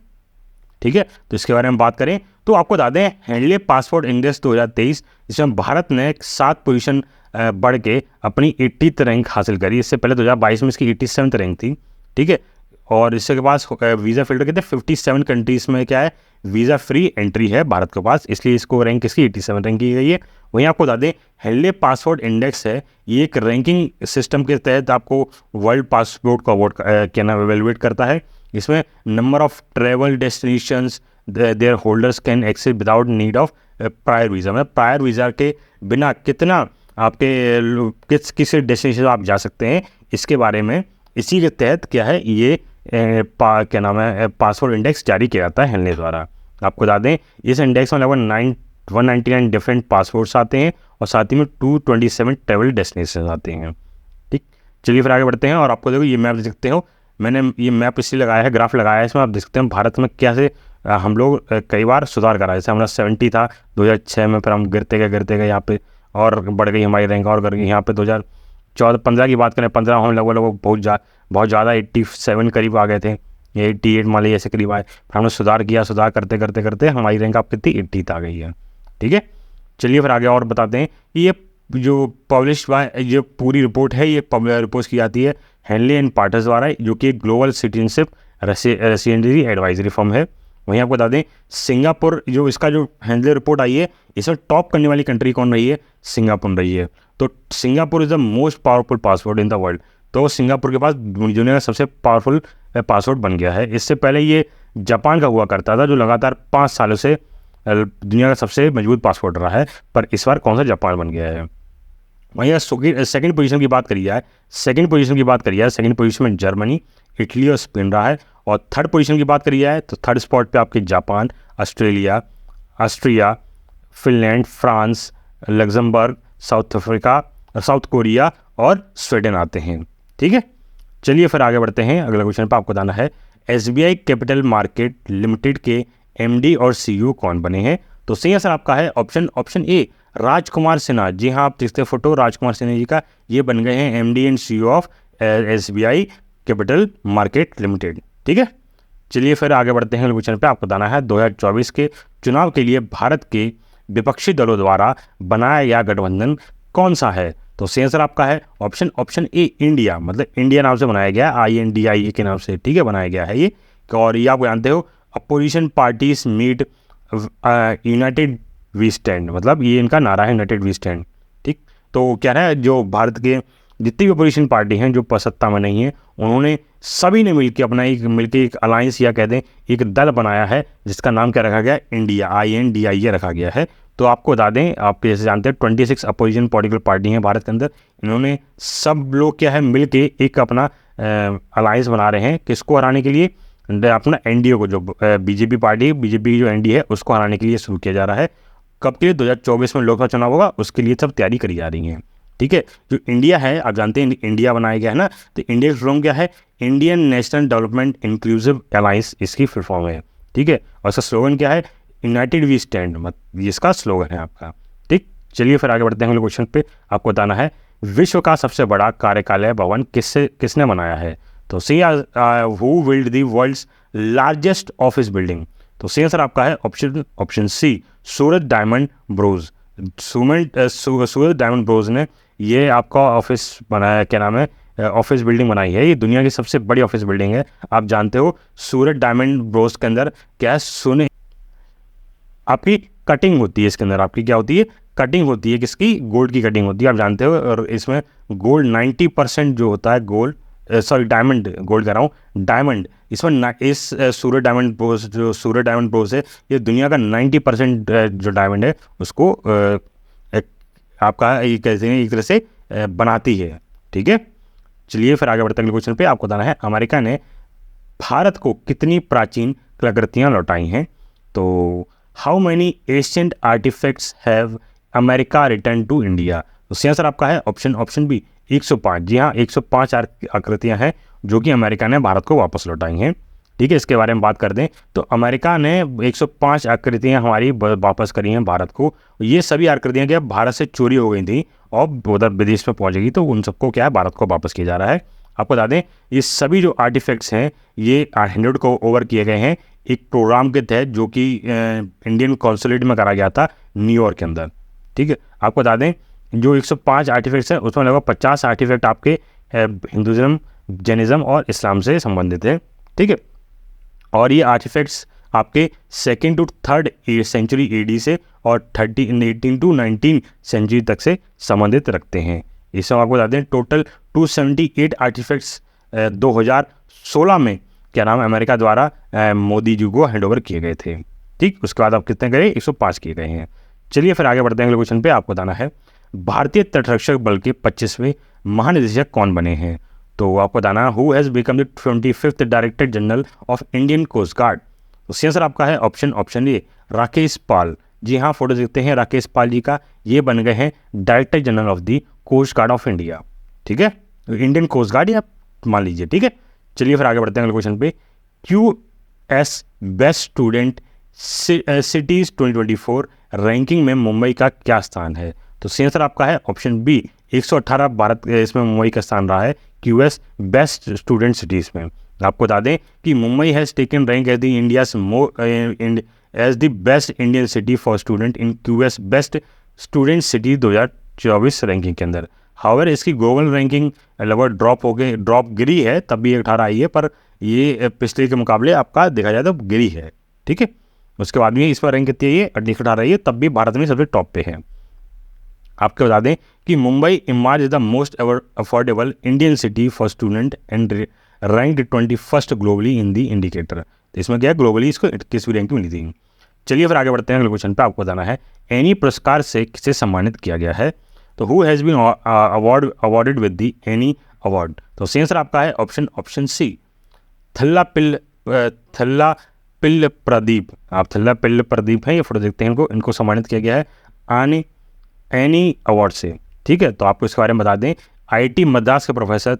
ठीक है। तो इसके बारे में बात करें तो आपको बता दें हैंडले पासपोर्ट इंडेक्स 2023, इसमें भारत ने 7 पोजीशन बढ़ के अपनी 80th रैंक हासिल करी। इससे पहले 2022 में इसकी 87th रैंक थी, ठीक है। और इसके पास वीज़ा फिल्टर कहते हैं 57 कंट्रीज़ में क्या है, वीज़ा फ्री एंट्री है भारत के पास, इसलिए इसको रैंक इसकी 87 रैंक की गई है। वहीं आपको बता दें हैंडले पासपोर्ट इंडेक्स है, ये एक रैंकिंग सिस्टम के तहत आपको वर्ल्ड पासपोर्ट को अवॉर्ड क्या नाम एवेलुएट करता है। इसमें number of travel destinations their holders can access without need of prior visa, मतलब प्रायर वीज़ा के बिना कितना आपके किस डेस्टिनेशन आप जा सकते हैं, इसके बारे में इसी के तहत क्या है ये क्या नाम है पासपोर्ट इंडेक्स जारी किया जाता है हैंडले द्वारा। आपको बता दें इस इंडेक्स में लगभग 199 डिफरेंट पासपोर्ट्स आते हैं और साथ ही में 227 ट्रेवल डेस्टिनेशन आते हैं, ठीक। चलिए फिर आगे बढ़ते हैं और आपको देखो ये मैप देख सकते हो, मैंने ये मैप इसलिए लगाया है, ग्राफ लगाया है, इसमें आप देख सकते हैं भारत में कैसे हम लोग कई बार सुधार करा। जैसे हमारा 70 था 2006 में, फिर हम गिरते गए यहाँ पे और बढ़ गई हमारी रैंक और कर गई यहाँ पे 2014-15 की बात करें, 15 हम लगभग बहुत ज़्यादा 87 करीब आ गए थे, 88 मान लीजिए ऐसे करीब आए। फिर हमने सुधार किया, सुधार करते हमारी रैंक आप कितनी 80 आ गई है, ठीक है। चलिए फिर आगे और बताते हैं ये जो पब्लिश ये पूरी रिपोर्ट है, ये रिपोर्ट की जाती है हैंडले एंड पार्टनर्स द्वारा, जो कि global citizenship residency advisory form है। वहीं आपको बता दें सिंगापुर, जो इसका जो हैंडले रिपोर्ट आई है, इसमें टॉप करने वाली कंट्री कौन रही है, सिंगापुर रही है। तो Singapore is the most powerful passport in the world, तो सिंगापुर के पास दुनिया का सबसे पावरफुल पासपोर्ट बन गया है। इससे पहले ये जापान का हुआ करता था, जो लगातार 5 सालों से दुनिया का सबसे मजबूत पासपोर्ट रहा है, पर इस बार कौन सा जापान बन गया है। वहीं सेकंड पोजीशन की बात करी जाए, सेकंड पोजीशन में जर्मनी, इटली और स्पेन रहा है। और थर्ड पोजीशन की बात करी जाए तो थर्ड स्पॉट पे आपके Japan, Austria, Finland, France, Luxembourg, south Korea और स्वीडन आते हैं, ठीक है। चलिए फिर आगे बढ़ते हैं, अगला क्वेश्चन पे आपको बताना है SBI कैपिटल मार्केट लिमिटेड के MD और CEO कौन बने हैं। तो सही आंसर आपका है ऑप्शन ए राजकुमार सिन्हा। जी हाँ, आप देखते फोटो राजकुमार सिन्हा जी का, ये बन गए हैं MD and CEO of SBI capital market limited, ठीक है। चलिए फिर आगे बढ़ते हैं, क्वेश्चन पे आपको बताना है 2024 के चुनाव के लिए भारत के विपक्षी दलों द्वारा बनाया गया गठबंधन कौन सा है। तो सही आंसर आपका है ऑप्शन ए इंडिया, मतलब इंडिया नाम से बनाया गया, INDIA के नाम से, ठीक है, बनाया गया है ये। और ये आप जानते हो opposition parties meet united we stand, मतलब ये इनका नारा है यूनाइटेड वी स्टैंड, ठीक। तो क्या है जो भारत के जितनी भी अपोजिशन पार्टी हैं जो सत्ता में नहीं है, उन्होंने सभी ने मिलकर एक अलायंस या कहते हैं एक दल बनाया है, जिसका नाम क्या रखा गया, इंडिया, INDIA रखा गया है। तो आपको बता दें, आप जैसे जानते हैं 26 अपोजिशन पॉलिटिकल पार्टी हैं भारत के अंदर, इन्होंने सब लोग क्या है मिल के एक अपना अलायंस बना रहे हैं, किसको हराने के लिए, अपना NDA को, जो बीजेपी की जो NDA है उसको हराने के लिए शुरू किया जा रहा है। कब के लिए, 2024 में लोकसभा चुनाव होगा, उसके लिए सब तैयारी करी जा रही है, ठीक है। जो इंडिया है, आप जानते हैं इंडिया बनाया गया है ना, तो इंडिया की फुल फॉर्म क्या है, Indian national development inclusive alliance, इसकी फुल फॉर्म है, ठीक है। और इसका स्लोगन क्या है, यूनाइटेड वी स्टैंड, मतलब इसका स्लोगन है आपका, ठीक। चलिए फिर आगे बढ़ते हैं, अगले क्वेश्चन पे आपको बताना है विश्व का सबसे बड़ा कार्यकालय भवन किसने बनाया है। तो see who build the world's largest office building. तो सही आंसर आपका है option C Surat diamond bourse. Surat diamond bourse ने ये आपका ऑफिस बनाया, क्या नाम है, ऑफिस बिल्डिंग बनाई है। ये दुनिया की सबसे बड़ी ऑफिस बिल्डिंग है। आप जानते हो सूरज डायमंड ब्रोज के अंदर क्या सोने आपकी कटिंग होती है, इसके अंदर आपकी क्या होती है, कटिंग होती है, किसकी, गोल्ड की कटिंग होती है, आप जानते हो। और इसमें गोल्ड 90% जो होता है गोल्ड, सॉरी डायमंड, गोल्ड कह रहा हूँ, डायमंड, इसमें इस सूरज डायमंड ब्रोज है, ये दुनिया का 90% जो डायमंड है उसको आपका ये कहते हैं एक तरह से बनाती है, ठीक है। चलिए फिर आगे बढ़ते हैं, क्वेश्चन पे आपको बताना है अमेरिका ने भारत को कितनी प्राचीन कलाकृतियाँ लौटाई हैं। तो how many ancient artifacts have America return to India. तो सही आंसर आपका है ऑप्शन बी 105। जी हाँ, 105 आकृतियाँ हैं जो कि अमेरिका ने भारत को वापस लौटाई हैं, ठीक है। इसके बारे में बात कर दें तो अमेरिका ने 105 आकृतियाँ हमारी वापस करी हैं भारत को। ये सभी आकृतियाँ क्या भारत से चोरी हो गई थी और उधर विदेश में पहुँच गई, तो उन सबको क्या है भारत को वापस किया जा रहा है। आपको बता दें ये सभी जो आर्टिफैक्ट्स हैं ये 100 को ओवर किए गए हैं एक प्रोग्राम के तहत जो कि इंडियन कॉन्सुलेट में करा गया था न्यूयॉर्क के अंदर। ठीक है, आपको बता दें जो 105 आर्टिफैक्ट्स हैं उसमें लगभग 50 आर्टिफैक्ट आपके हिंदुज़म, जैनिज़्म और इस्लाम से संबंधित है। ठीक है, और ये आर्टिफैक्ट्स आपके 2nd to 3rd century AD से और 18 to 19 सेंचुरी तक से संबंधित रखते हैं। इसमें आपको बता दें टोटल 278 आर्टिफैक्ट्स 2016 में क्या नाम अमेरिका द्वारा मोदी जी को हैंड ओवर किए गए थे। ठीक, उसके बाद आप कितने गए, 105 किए गए हैं। चलिए फिर आगे बढ़ते हैं अगले क्वेश्चन पे। आपको बताना है भारतीय तटरक्षक बल के 25वें महानिदेशक कौन बने हैं। तो आपको बताना who has become the 25th director general of Indian coast guard. तो सी आंसर आपका है ऑप्शन ए राकेश पाल। जी हाँ, फोटो देखते हैं राकेश पाल जी का, ये बन गए हैं director general of the coast guard of India. ठीक है, इंडियन कोस्ट गार्ड या मान लीजिए। ठीक है, चलिए फिर आगे बढ़ते हैं अगले क्वेश्चन पे। QS best student cities 2024 ranking में मुंबई का क्या स्थान है। तो सी आंसर आपका है ऑप्शन बी 118 भारत इसमें मुंबई का स्थान रहा है QS बेस्ट स्टूडेंट सिटीज़ में। आपको बता दें कि Mumbai has taken rank as the India's as the best Indian city for student in QS best student city 2024 ranking के अंदर। हाउएवर इसकी ग्लोबल रैंकिंग लगभग ड्रॉप गिरी है, तब भी 18 आई है, पर ये पिछले के मुकाबले आपका देखा जाए तो गिरी है। ठीक है, उसके बाद भी इस पर रैंक कितनी है, ये 18 रही है, तब भी भारत में सबसे टॉप पे है। आपको बता दें कि Mumbai emerge is the most affordable Indian city for student and ranked 21st globally in the indicator. तो इसमें क्या है, ग्लोबली इसको 21वीं रैंक मिली थी। चलिए फिर आगे बढ़ते हैं अगले क्वेश्चन पे। आपको बताना है एनी पुरस्कार से किसे सम्मानित किया गया है। तो who has been awarded with the Annie award. तो सी आंसर आपका है ऑप्शन सी थल्ला पिल्ल प्रदीप। आप थल्ला पिल्ल प्रदीप हैं, ये फोटो देखते हैं, इनको सम्मानित किया गया है एनी अवार्ड से। ठीक है, तो आपको इसके बारे में बता दें IIT मद्रास के प्रोफेसर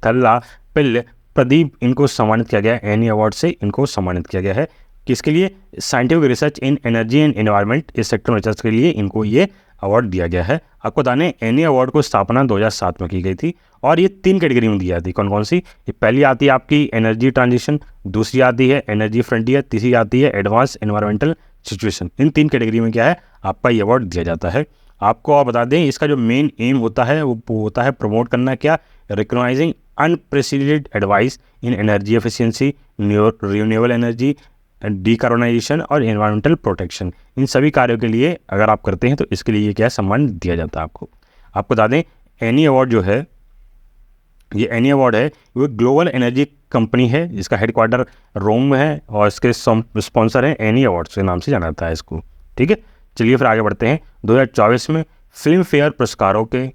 थल्ला पिल्ल प्रदीप, इनको सम्मानित किया गया है एनी अवार्ड से। इनको सम्मानित किया गया है किसके लिए, scientific research in energy and environment, इस सेक्टर में रिसर्च के लिए इनको ये अवार्ड दिया गया है। आपको बताने एनी अवार्ड को स्थापना 2007 में की गई थी और ये 3 कैटेगरी में दी जाती है। कौन कौन सी, ये पहली आती है आपकी एनर्जी ट्रांजिशन, दूसरी आती है एनर्जी फ्रंटियर, तीसरी आती है एडवांस एनवायरमेंटल सिचुएशन। इन 3 कैटेगरी में क्या है आपका ये अवार्ड दिया जाता है। आपको और बता दें इसका जो मेन एम होता है वो होता है प्रमोट करना क्या, recognising unprecedented advice in energy efficiency, renewable energy, decarbonisation और एनवायरमेंटल प्रोटेक्शन। इन सभी कार्यों के लिए अगर आप करते हैं तो इसके लिए ये क्या सम्मान दिया जाता है आपको। आपको बता दें एनी अवार्ड जो है, ये एनी अवार्ड है वो ग्लोबल एनर्जी कंपनी है, इसका हेडक्वार्टर रोम में है और इसके स्पॉन्सर हैं एनी अवार्ड्स के नाम से जाना जाता है इसको। ठीक है, चलिए फिर आगे बढ़ते हैं। 2024 में फिल्म फेयर पुरस्कारों के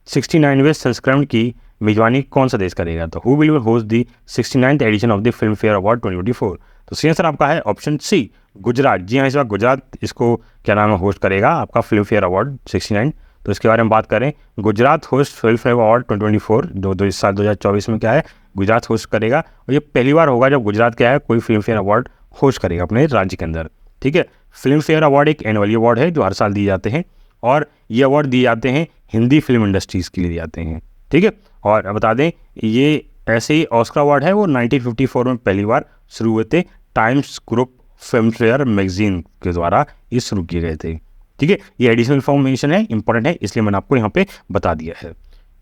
69वें संस्करण की मेजबानी कौन सा देश करेगा। तो who will host the 69th edition of the Filmfare award 2024। तो सी आंसर आपका है ऑप्शन सी गुजरात। जी हाँ, इस बार गुजरात इसको क्या नाम है होस्ट करेगा आपका फिल्म फेयर अवार्ड 69। तो इसके बारे में बात करें, Gujarat host film fair award 2024 इस साल 2024 में क्या है गुजरात होस्ट करेगा और ये पहली बार होगा जब गुजरात क्या है कोई फिल्म फेयर अवार्ड होस्ट करेगा अपने राज्य के अंदर। ठीक है, फिल्म फेयर अवार्ड एक एनुअली अवार्ड है जो हर साल दिए जाते हैं और ये अवार्ड दिए जाते हैं हिंदी फिल्म इंडस्ट्रीज़ के लिए दिए जाते हैं। ठीक है, और बता दें ये ऐसे ही ऑस्कर अवार्ड है वो 1954 में पहली बार शुरू हुए थे, times group film fair magazine के द्वारा ये शुरू किए गए थे। ठीक है, ये एडिशनल इन्फॉर्मेशन है, इंपॉर्टेंट है, इसलिए मैंने आपको यहाँ पे बता दिया है।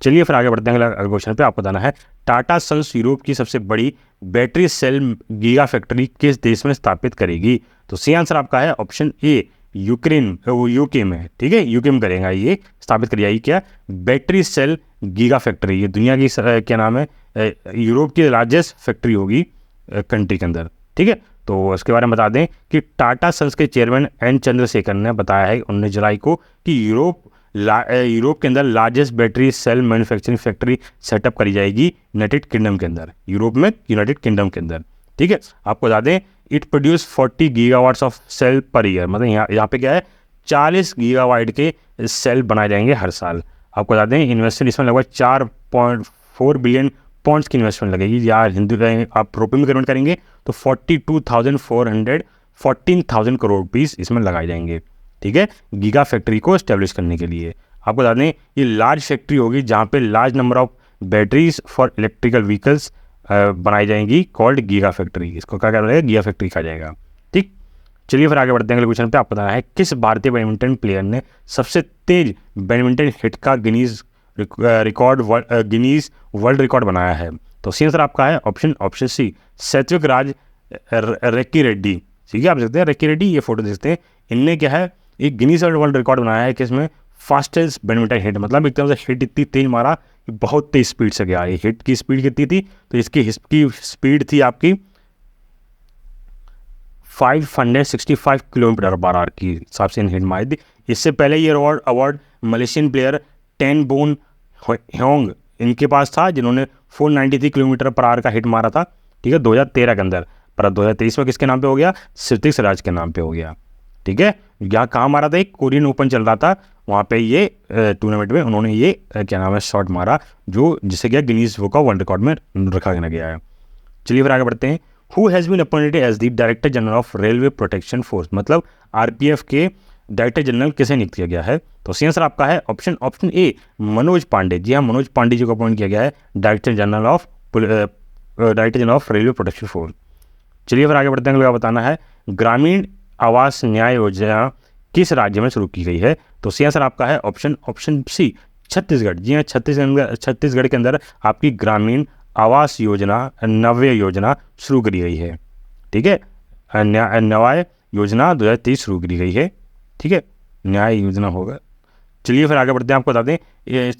चलिए फिर आगे बढ़ते हैं अगले क्वेश्चन पे। आपको बताना है टाटा सन्स यूरोप की सबसे बड़ी बैटरी सेल गीगा फैक्ट्री किस देश में स्थापित करेगी। तो सी आंसर आपका है ऑप्शन ए यूके में। ठीक है, यूके में करेगा ये स्थापित करी जाएगी क्या बैटरी सेल गीगा फैक्ट्री। ये दुनिया की क्या नाम है यूरोप की लार्जेस्ट फैक्ट्री होगी कंट्री के अंदर। ठीक है, तो इसके बारे में बता दें कि टाटा सन्स के चेयरमैन एन चंद्रशेखर ने बताया है 19 जुलाई को कि यूरोप के अंदर largest battery cell manufacturing factory setup करी जाएगी यूनाइटेड किंगडम के अंदर, यूरोप में यूनाइटेड किंगडम के अंदर। ठीक है, आपको बता दें it produce 40 gigawatts of cell per year, मतलब यहाँ पे क्या है 40 गीगावाट के सेल बनाए जाएंगे हर साल। आपको बता दें इन्वेस्टमेंट इसमें लगभग 4.4 बिलियन पॉइंट्स की इन्वेस्टमेंट लगेगी। यार हिंदी आप रुपये में कन्वर्ट करेंगे तो 14,000 करोड़ रुपीस इसमें लगाए जाएंगे। ठीक है, गीगा फैक्ट्री को एस्टेब्लिश करने के लिए। आपको बता दें ये लार्ज फैक्ट्री होगी जहाँ पे large number of batteries for electrical vehicles बनाई जाएंगी कॉल्ड गीगा फैक्ट्री। इसको क्या कहा जाएगा? गीगा फैक्ट्री कहा जाएगा। ठीक, चलिए फिर आगे बढ़ते हैं अगले क्वेश्चन पे। आप बताना है किस भारतीय बैडमिंटन प्लेयर ने सबसे तेज बैडमिंटन हिट का गिनीज वर्ल्ड रिकॉर्ड बनाया है? तो सी आंसर आपका है ऑप्शन सी, सात्विक राज रेक्की रेड्डी। ठीक है, आप देखते हैं रेक्की रेड्डी, ये फोटो देखते हैं, इनने क्या है एक गिनीज वर्ल्ड रिकॉर्ड बनाया है किसमें? फास्टेस्ट बैडमिंटन हिट, मतलब एक तरह से हिट इतनी तेज मारा कि बहुत तेज स्पीड से गया। ये हिट की स्पीड कितनी थी? तो इसकी स्पीड थी आपकी 565 किलोमीटर पर आवर की हिसाब से हिट मारी थी। इससे पहले ये award Malaysian player ten bone Hyeong इनके पास था, जिन्होंने 493 किलोमीटर पर आवर का हिट मारा था। ठीक है, 2013 के अंदर। पर अब 2023 में किसके नाम पे हो गया? सात्विक राज के नाम पे हो गया। ठीक है, यहाँ कहाँ मारा था? एक कोरियन ओपन चल रहा था, वहाँ पे ये टूर्नामेंट में उन्होंने ये क्या नाम है शॉट मारा, जो जिसे क्या Guinness book of world record में रखा गया है। चलिए फिर आगे बढ़ते हैं। Who has been appointed as the director general of railway protection force, मतलब आरपीएफ के डायरेक्टर जनरल किसे नियुक्त किया गया है? तो सी आंसर आपका है ऑप्शन ए, मनोज पांडे। जी हाँ, मनोज पांडे जी को अपॉइंट किया गया है director general of railway protection force. चलिए फिर आगे बढ़ते हैं। अगला बताना है ग्रामीण आवास न्याय योजना किस राज्य में शुरू की गई है? तो सी आंसर आपका है ऑप्शन सी, छत्तीसगढ़। जी हाँ, छत्तीसगढ़ के अंदर आपकी ग्रामीण आवास योजना नव्य योजना शुरू करी गई है। ठीक है, न्याय योजना 2023 शुरू करी गई है। ठीक है, न्याय योजना होगा। चलिए फिर आगे बढ़ते हैं। आपको बता दें ये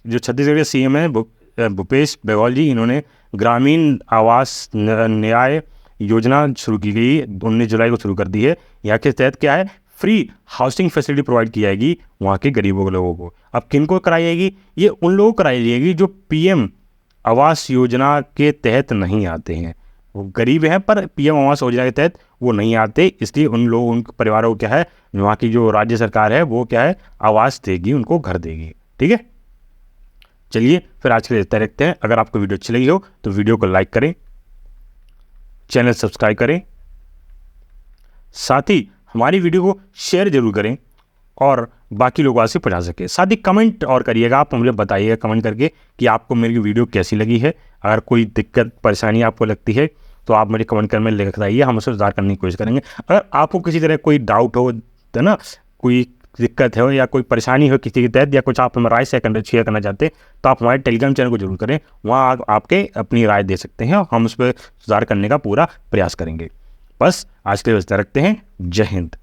जो छत्तीसगढ़ के सीएम है भूपेश बघेल जी, इन्होंने ग्रामीण आवास न्याय योजना शुरू की गई 19 जुलाई को शुरू कर दी है। यहाँ के तहत क्या है? फ्री हाउसिंग फैसिलिटी प्रोवाइड की जाएगी वहाँ के गरीबों के लोगों को। अब किन को कराई जाएगी? ये उन लोगों को कराई जाएगी जो पीएम आवास योजना के तहत नहीं आते हैं। वो गरीब हैं पर पीएम आवास योजना के तहत वो नहीं आते, इसलिए उन परिवारों को क्या है, वहाँ की जो राज्य सरकार है वो क्या है, आवास देगी, उनको घर देगी। ठीक है, चलिए फिर आज के लिए इतना रखते हैं। अगर आपको वीडियो अच्छी लगी हो तो वीडियो को लाइक करें, चैनल सब्सक्राइब करें, साथ ही हमारी वीडियो को शेयर जरूर करें और बाकी लोगों से पहुंचा सके। साथ ही कमेंट और करिएगा, आप मुझे बताइएगा कमेंट करके कि आपको मेरी वीडियो कैसी लगी है। अगर कोई दिक्कत परेशानी आपको लगती है तो आप मुझे कमेंट कर में लिख बताइए, हम उसे सुधार करने की कोशिश करेंगे। अगर आपको किसी तरह कोई डाउट हो तो ना, कोई दिक्कत है या कोई परेशानी हो किसी के तहत, या कुछ आप हमें राय शेयर करना चाहते हैं तो आप हमारे टेलीग्राम चैनल को जरूर करें, वहाँ आप आपके अपनी राय दे सकते हैं और हम उस पर सुधार करने का पूरा प्रयास करेंगे। बस आज के लिए इतना रखते हैं। जय हिंद।